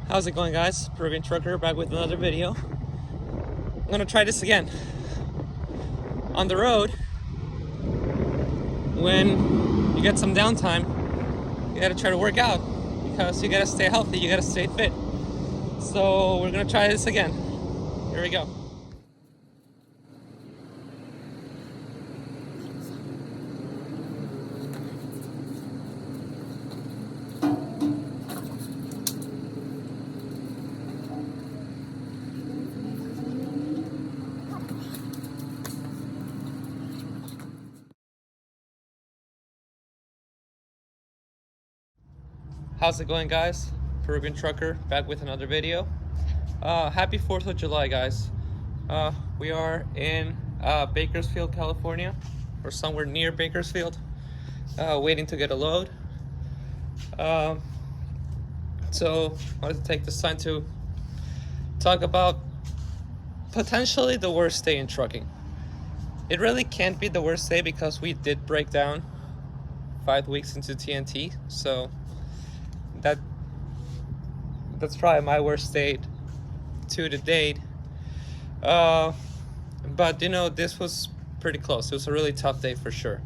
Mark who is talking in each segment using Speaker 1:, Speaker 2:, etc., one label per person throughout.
Speaker 1: How's it going, guys? Peruvian trucker back with another video. I'm gonna try this again. On the road, when you get some downtime, you gotta try to work out because you gotta stay healthy, you gotta stay fit. So we're gonna try this again. Here we go. How's it going, guys? Peruvian trucker back with another video. Happy 4th of July, guys. We are in Bakersfield, California, or somewhere near Bakersfield, waiting to get a load. So I wanted to take this time to talk about potentially the worst day in trucking. It really can't be the worst day because we did break down 5 weeks into TnT, so that's probably my worst day to date. But you know, this was pretty close. It was a really tough day for sure.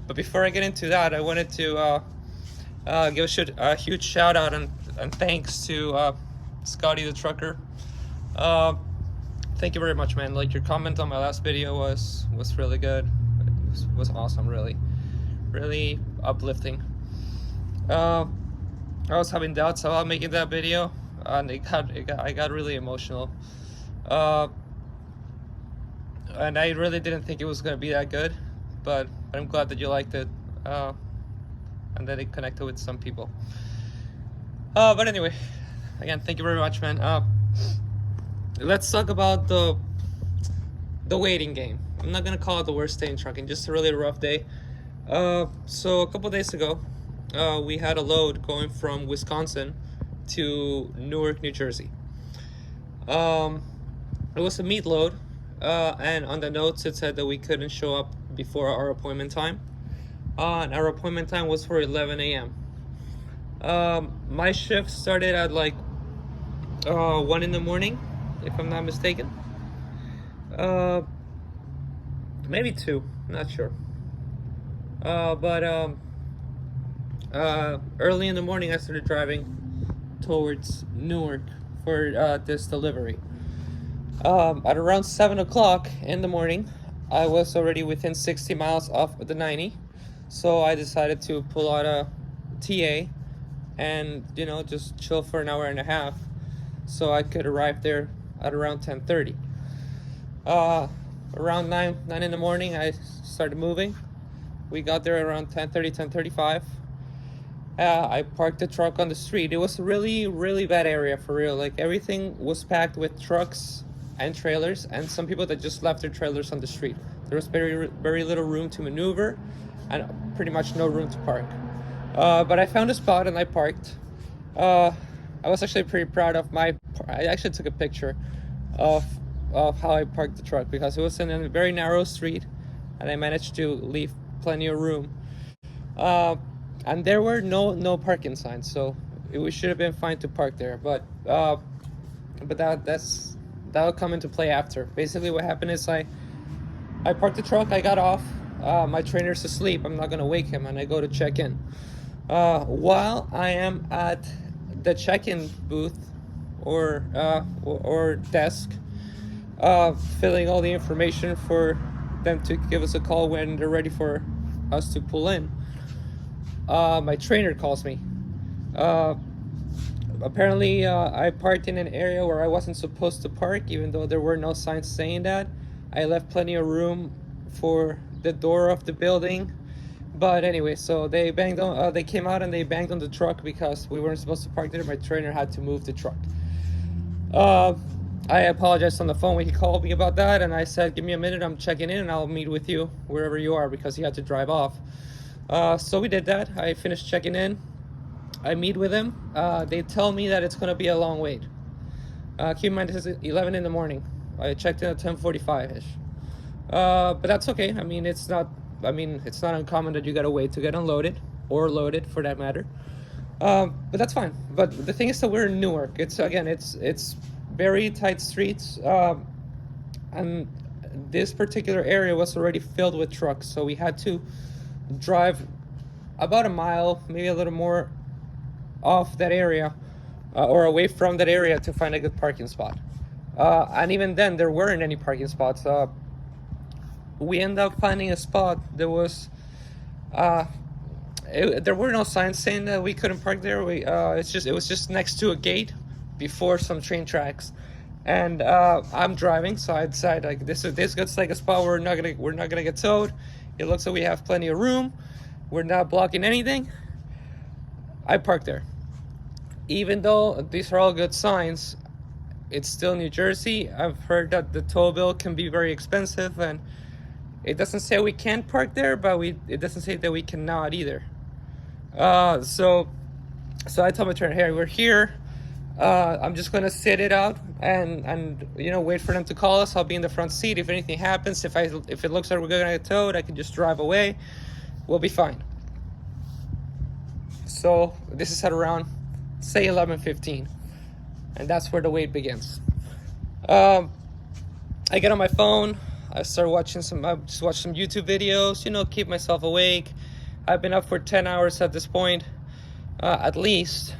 Speaker 1: But before I get into that, I wanted to give a huge shout out and thanks to Scotty the trucker. Thank you very much, man. Like, your comment on my last video was really good. It was awesome, really uplifting. I was having doubts about making that video, and I got really emotional. And I really didn't think it was going to be that good, but I'm glad that you liked it, and that it connected with some people. But anyway, again, thank you very much, man. Let's talk about the waiting game. I'm not going to call it the worst day in trucking, just a really rough day. So a couple days ago, we had a load going from Wisconsin to Newark, New Jersey. It was a meat load, and on the notes it said that we couldn't show up before our appointment time. And our appointment time was for 11 a.m. My shift started at like 1 in the morning, if I'm not mistaken. Maybe 2, I'm not sure. But early in the morning I started driving towards Newark for this delivery. At around 7 o'clock in the morning, I was already within 60 miles off the 90, so I decided to pull out a TA and, you know, just chill for an hour and a half so I could arrive there at around 10:30. Around 9 in the morning I started moving. We got there around 10:30, 10:35. I parked the truck on the street. It was a really bad area, for real. Like, everything was packed with trucks and trailers, and some people that just left their trailers on the street. There was very little room to maneuver and pretty much no room to park. But I found a spot and I parked. I was actually pretty proud of I actually took a picture of how I parked the truck, because it was in a very narrow street and I managed to leave plenty of room. And there were no parking signs, so we should have been fine to park there. But that'll come into play after. Basically, what happened is I parked the truck, I got off. My trainer's asleep. I'm not gonna wake him, and I go to check in. While I am at the check-in booth or desk, filling all the information for them to give us a call when they're ready for us to pull in, my trainer calls me. Apparently I parked in an area where I wasn't supposed to park, even though there were no signs saying that. I left plenty of room for the door of the building. But anyway, so they came out and they banged on the truck because we weren't supposed to park there. My trainer had to move the truck. I apologized on the phone when he called me about that, and I said, give me a minute, I'm checking in and I'll meet with you wherever you are, because he had to drive off. So we did that. I finished checking in. I meet with him. They tell me that it's going to be a long wait. Keep in mind, this is 11 in the morning. I checked in at 10:45-ish. But that's okay. I mean, it's not uncommon that you got to wait to get unloaded, or loaded for that matter. But that's fine. But the thing is that we're in Newark. It's very tight streets, and this particular area was already filled with trucks, so we had to drive about a mile, maybe a little more, off that area, or away from that area to find a good parking spot. And even then, there weren't any parking spots. We ended up finding a spot. There were no signs saying that we couldn't park there. It was just next to a gate before some train tracks, and I'm driving, so I decided like this looks like a spot where we're not gonna get towed. It looks like we have plenty of room. We're not blocking anything. I parked there. Even though these are all good signs, it's still New Jersey. I've heard that the toll bill can be very expensive, and it doesn't say we can't park there, but it doesn't say that we cannot either. So I told my trainer, hey, we're here. I'm just gonna sit it out and wait for them to call us. I'll be in the front seat. If anything happens, if it looks like we're gonna get towed, I can just drive away. We'll be fine. So this is at around, say, 11:15, and that's where the wait begins. I get on my phone. I start watching some YouTube videos, keep myself awake. I've been up for 10 hours at this point, at least.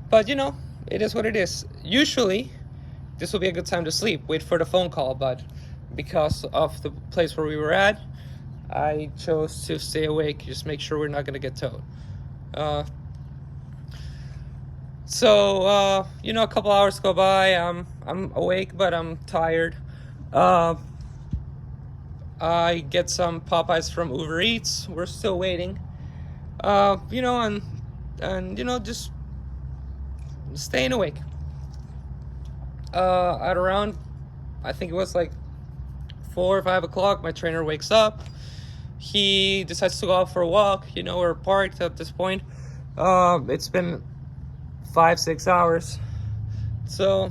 Speaker 1: But, it is what it is. Usually, this will be a good time to sleep, wait for the phone call. But because of the place where we were at, I chose to stay awake, just make sure we're not going to get towed. So, a couple hours go by. I'm awake, but I'm tired. I get some Popeyes from Uber Eats. We're still waiting. Just staying awake. At around, I think it was like 4 or 5 o'clock, my trainer wakes up. He decides to go out for a walk. We're parked at this point. It's been 5-6 hours. So,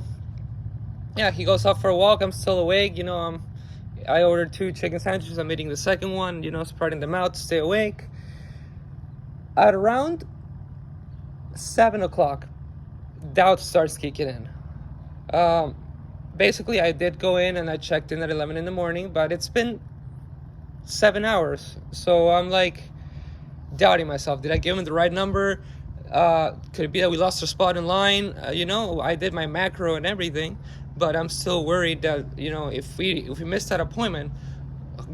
Speaker 1: yeah, he goes out for a walk. I'm still awake. I ordered 2 chicken sandwiches. I'm eating the second one, spreading them out to stay awake. At around 7 o'clock, doubt starts kicking in. Basically, I did go in and I checked in at 11 in the morning, but it's been 7 hours. So I'm like doubting myself. Did I give him the right number? Could it be that we lost our spot in line? I did my macro and everything, but I'm still worried that, if we miss that appointment,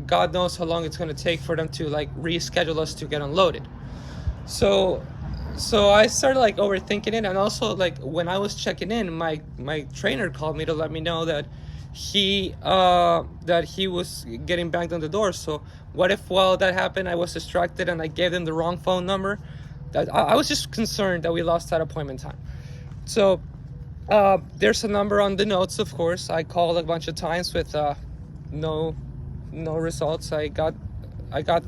Speaker 1: God knows how long it's going to take for them to like reschedule us to get unloaded. So I started like overthinking it, and also like when I was checking in, my trainer called me to let me know that he was getting banged on the door. So what if while that happened I was distracted and I gave them the wrong phone number? I was just concerned that we lost that appointment time. So there's a number on the notes, of course. I called a bunch of times with no results. I got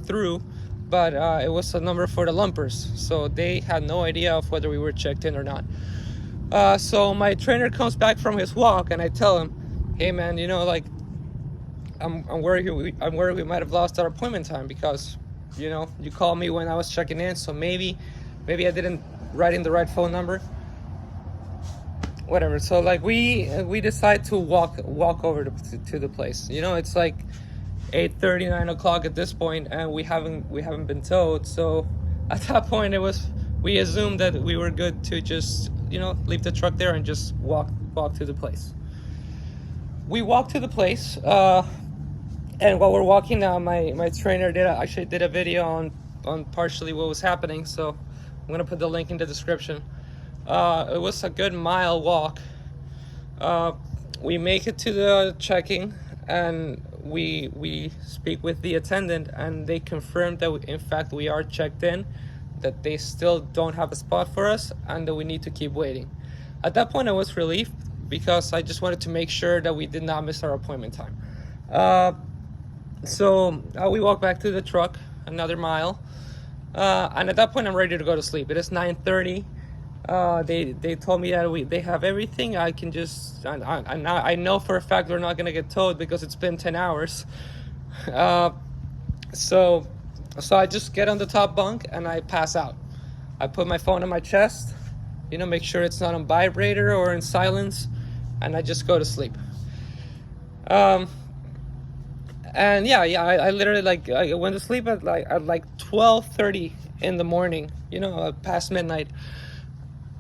Speaker 1: through, but it was a number for the lumpers, so they had no idea of whether we were checked in or not. So my trainer comes back from his walk, and I tell him, hey man, I'm worried we might have lost our appointment time, because you called me when I was checking in, so maybe I didn't write in the right phone number. Whatever. So like we decide to walk over to the place. It's like 8:30, 9 o'clock at this point, and we haven't been towed. So at that point, we assumed that we were good to just leave the truck there and just walk to the place. We walk to the place, and while we're walking now, my trainer did a video on partially what was happening. So I'm gonna put the link in the description. It was a good mile walk. We make it to the checking, and we speak with the attendant, and they confirmed that in fact we are checked in, that they still don't have a spot for us, and that we need to keep waiting. At that point I was relieved, because I just wanted to make sure that we did not miss our appointment time. So we walk back to the truck another mile, and at that point I'm ready to go to sleep. It is 9:30. They told me that they have everything. I can just I know for a fact we're not gonna get towed because it's been 10 hours. So I just get on the top bunk and I pass out. I put my phone on my chest, you know, make sure it's not on vibrator or in silence, and I just go to sleep. And yeah, I literally like I went to sleep at like 12:30 in the morning, you know, past midnight.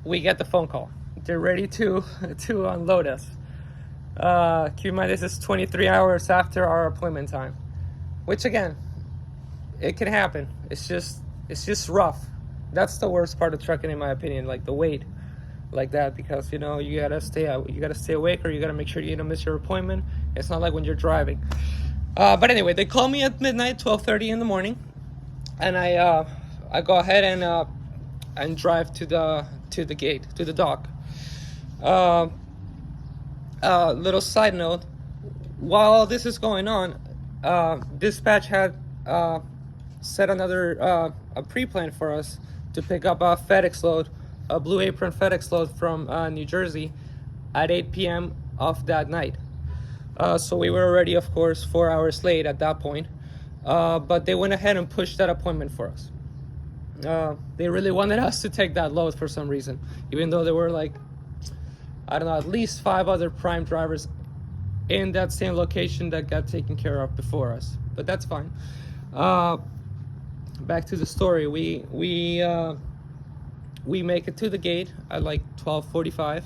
Speaker 1: We get the phone call. They're ready to unload us. Keep in mind, this is 23 hours after our appointment time, which again, it can happen. It's just rough. That's the worst part of trucking, in my opinion, like the wait, like that, because you know you gotta stay awake, or you gotta make sure you don't miss your appointment. It's not like when you're driving. But anyway, they call me at midnight, 12:30 in the morning, and I go ahead and drive to the gate, to the dock. Little side note: while all this is going on, dispatch had set another a pre-plan for us to pick up a FedEx load, a Blue Apron FedEx load from New Jersey at 8 p.m. of that night. So we were already, of course, 4 hours late at that point. But they went ahead and pushed that appointment for us. They really wanted us to take that load for some reason, even though there were like, I don't know, at least 5 other prime drivers in that same location that got taken care of before us. But that's fine. Back to the story. We make it to the gate at like 12:45.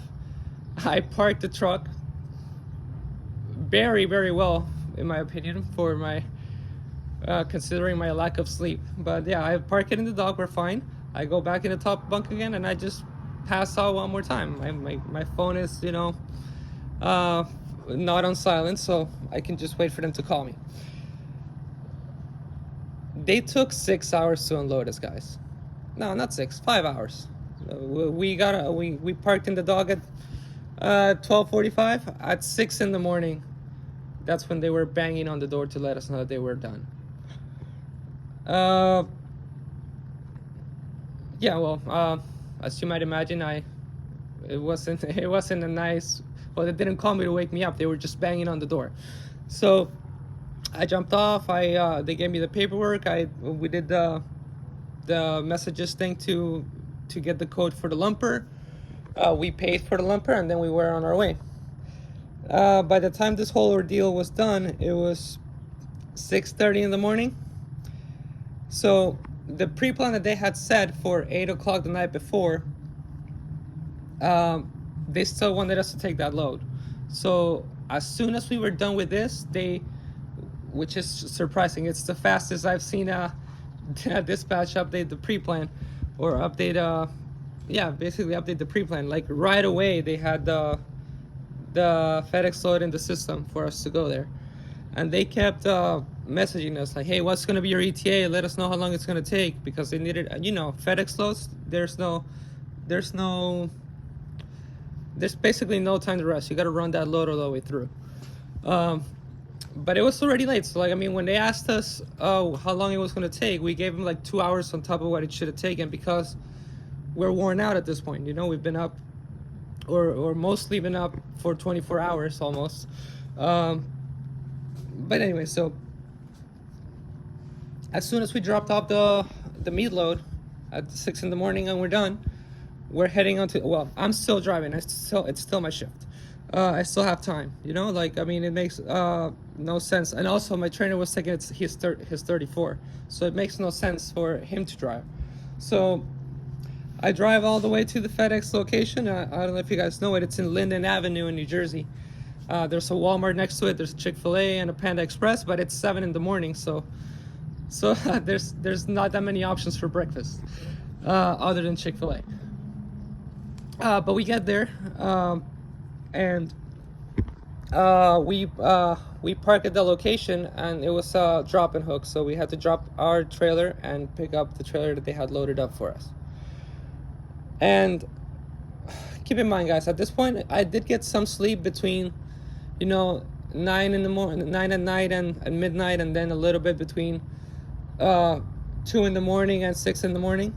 Speaker 1: I parked the truck very, very well, in my opinion, for my considering my lack of sleep. But yeah, I park it in the dock. We're fine. I go back in the top bunk again, and I just pass out one more time. My phone is, you know, not on silent, so I can just wait for them to call me. They took 6 hours to unload us, guys. No, not 6, 5 hours. We parked in the dock at 12:45. At 6 in the morning, that's when they were banging on the door to let us know that they were done. Yeah, well, as you might imagine, it wasn't a nice. Well, they didn't call me to wake me up. They were just banging on the door. So I jumped off. They gave me the paperwork. We did the messages thing to get the code for the lumper. We paid for the lumper, and then we were on our way. By the time this whole ordeal was done, it was 6:30 in the morning. So the pre-plan that they had set for 8 o'clock the night before, they still wanted us to take that load. So as soon as we were done with this, which is surprising, it's the fastest I've seen a dispatch update the pre-plan, or update basically update the pre-plan. Like right away they had the FedEx load in the system for us to go there, and they kept messaging us like, hey, what's going to be your ETA? Let us know how long it's going to take, because they needed, you know, FedEx loads, there's basically no time to rest. You got to run that load all the way through. But it was already late, so like, I mean, when they asked us how long it was going to take, we gave them like 2 hours on top of what it should have taken, because we're worn out at this point. You know, we've been up, or mostly been up for 24 hours almost. But anyway, so as soon as we dropped off the meat load at 6 in the morning and we're done, we're heading on to, well, I'm still driving. It's still my shift. I still have time, you know, like, I mean, it makes no sense. And also my trainer was taking his 34, so it makes no sense for him to drive. So I drive all the way to the FedEx location. I don't know if you guys know it. It's in Linden Avenue in New Jersey. There's a Walmart next to it. There's a Chick-fil-A and a Panda Express, but it's 7 in the morning, so there's not that many options for breakfast other than Chick-fil-A. But we get there, and we park at the location, and it was a drop and hook, so we had to drop our trailer and pick up the trailer that they had loaded up for us. And keep in mind, guys, at this point I did get some sleep between, you know, 9 at night and midnight, and then a little bit between 2 in the morning and 6 in the morning.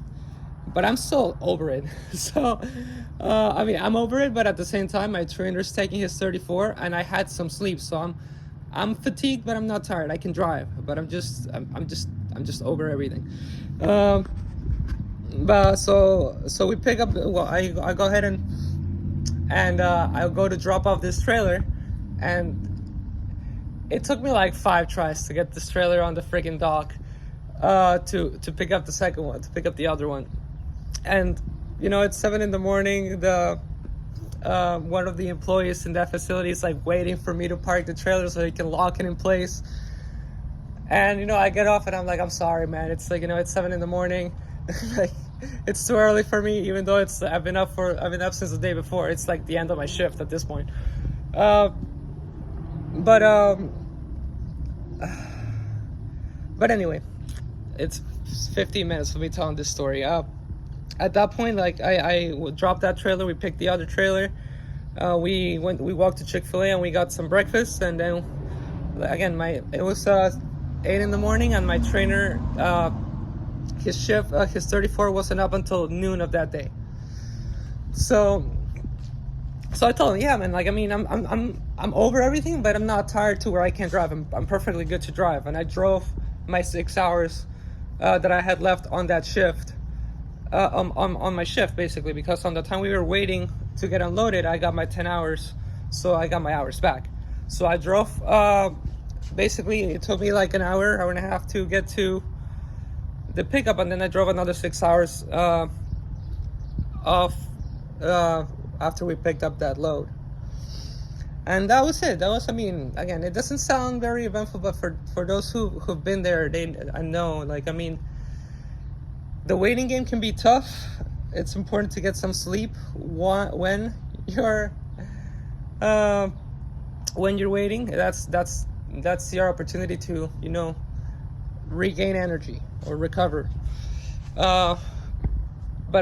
Speaker 1: But I'm still over it. So I mean, I'm over it, but at the same time, my trainer's taking his 34, and I had some sleep, so I'm fatigued, but I'm not tired. I can drive, but I'm just over everything. But so we pick up. Well, I go ahead and I go to drop off this trailer, and it took me like 5 tries to get this trailer on the freaking dock, to pick up the second one, to pick up the other one. And you know, it's 7 in the morning. The one of the employees in that facility is like waiting for me to park the trailer so he can lock it in place. And you know, I get off and I'm like, I'm sorry, man. It's like, you know, it's 7 in the morning. Like, it's too early for me, even though I've been up since the day before. It's like the end of my shift at this point. But anyway, it's 15 minutes for me telling this story. At that point, like, I dropped that trailer. We picked the other trailer. We walked to Chick-fil-A and we got some breakfast. And then again, it was 8 in the morning, and my trainer, his shift, his 34 wasn't up until noon of that day. So I told him, yeah, man, like, I mean, I'm over everything, but I'm not tired to where I can't drive. I'm perfectly good to drive. And I drove my 6 hours that I had left on that shift, on my shift, basically, because on the time we were waiting to get unloaded, I got my 10 hours, so I got my hours back. So I drove, basically, it took me like an hour and a half to get to the pickup, and then I drove another 6 hours after we picked up that load. And that was it. I mean, again, it doesn't sound very eventful, but for those who've been there, I know, like, I mean, the waiting game can be tough. It's important to get some sleep when you're waiting. That's your opportunity to, you know, regain energy or recover. But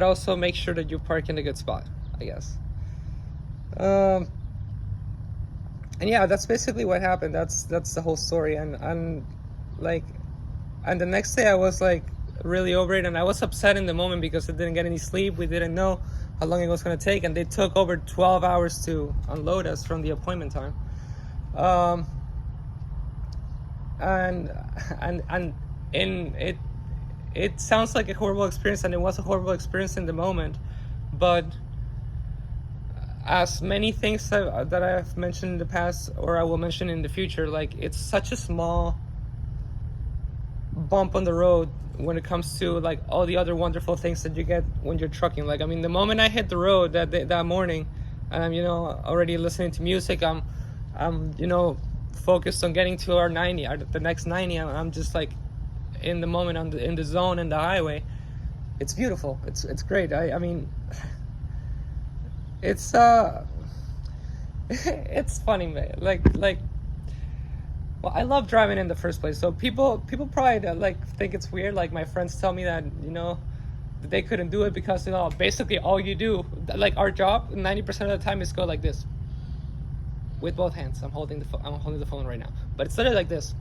Speaker 1: also make sure that you park in a good spot, I guess. And yeah, that's basically what happened. That's the whole story. And the next day I was like really over it, and I was upset in the moment because I didn't get any sleep. We didn't know how long it was going to take, and they took over 12 hours to unload us from the appointment time. And it sounds like a horrible experience, and it was a horrible experience in the moment, but as many things that I've mentioned in the past, or I will mention in the future, like, it's such a small bump on the road when it comes to like all the other wonderful things that you get when you're trucking. Like, I mean, the moment I hit the road that morning, and I'm, you know, already listening to music, I'm you know, focused on getting to our 90, the next 90. I'm just like in the moment, in the zone, in the highway. It's beautiful. It's great. I mean, it's it's funny, man. Like, well, I love driving in the first place. So people probably like think it's weird. Like, my friends tell me that, you know, that they couldn't do it because, you know, basically all you do, like, our job 90% of the time is go like this with both hands. I'm holding the phone right now, but it's literally like this.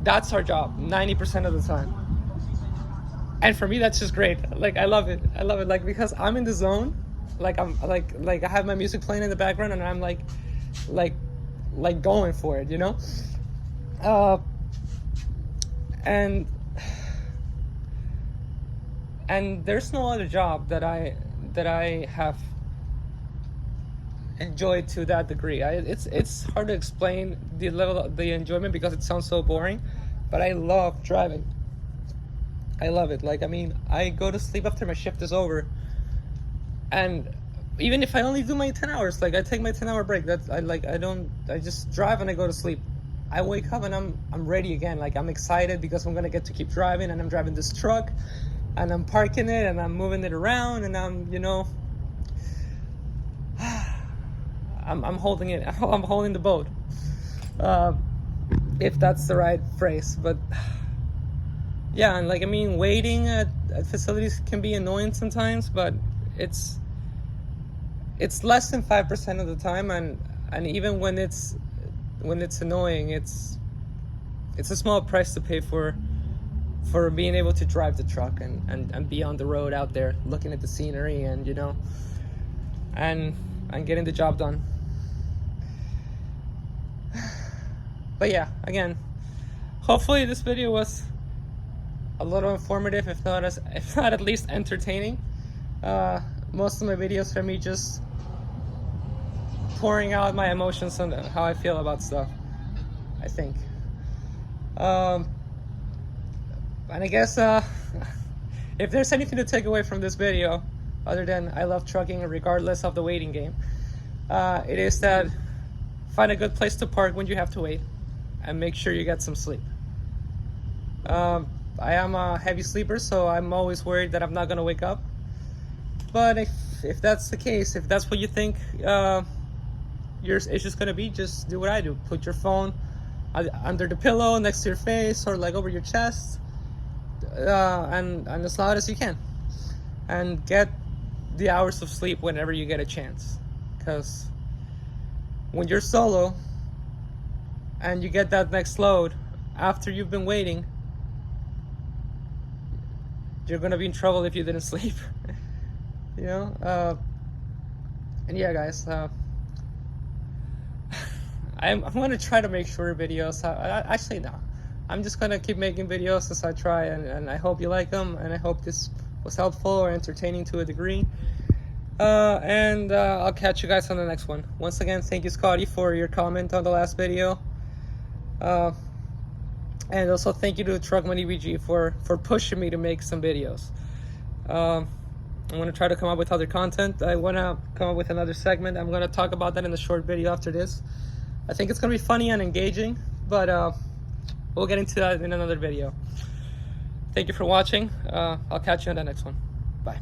Speaker 1: That's our job 90% of the time. And for me, that's just great. Like, I love it, like, because I'm in the zone. Like, I'm like I have my music playing in the background, and I'm like going for it, you know. And there's no other job that I have enjoyed to that degree. It's hard to explain the level of the enjoyment because it sounds so boring, but I love driving. I love it. Like, I mean, I go to sleep after my shift is over, and even if I only do my 10 hours, like, I take my 10-hour break. I just drive and I go to sleep. I wake up and I'm ready again. Like, I'm excited because I'm gonna get to keep driving, and I'm driving this truck, and I'm parking it, and I'm moving it around, and I'm, you know, I'm holding it. I'm holding the boat, if that's the right phrase. But yeah, and like, I mean, waiting at facilities can be annoying sometimes, but it's less than 5% of the time, and even when it's annoying, it's a small price to pay for being able to drive the truck and be on the road out there looking at the scenery, and, you know, and getting the job done. But yeah, again, hopefully this video was a little informative, if not at least entertaining. Most of my videos are me just pouring out my emotions on how I feel about stuff, I think. And I guess if there's anything to take away from this video, other than I love trucking regardless of the waiting game, it is that find a good place to park when you have to wait, and make sure you get some sleep. I am a heavy sleeper, so I'm always worried that I'm not gonna wake up. But if that's the case, if that's what you think it's just gonna be, just do what I do. Put your phone under the pillow next to your face, or like over your chest, and as loud as you can, and get the hours of sleep whenever you get a chance. Because when you're solo and you get that next load after you've been waiting, you're gonna be in trouble if you didn't sleep. You know. And yeah, guys, I'm gonna try to make shorter videos. Actually, no, I'm just gonna keep making videos as I try, and I hope you like them, and I hope this was helpful or entertaining to a degree. And I'll catch you guys on the next one. Once again, thank you, Scotty, for your comment on the last video. And also thank you to Truck Money BG for pushing me to make some videos. I'm gonna try to come up with other content. I wanna come up with another segment. I'm gonna talk about that in the short video after this. I think it's gonna be funny and engaging, but we'll get into that in another video. Thank you for watching. I'll catch you on the next one. Bye.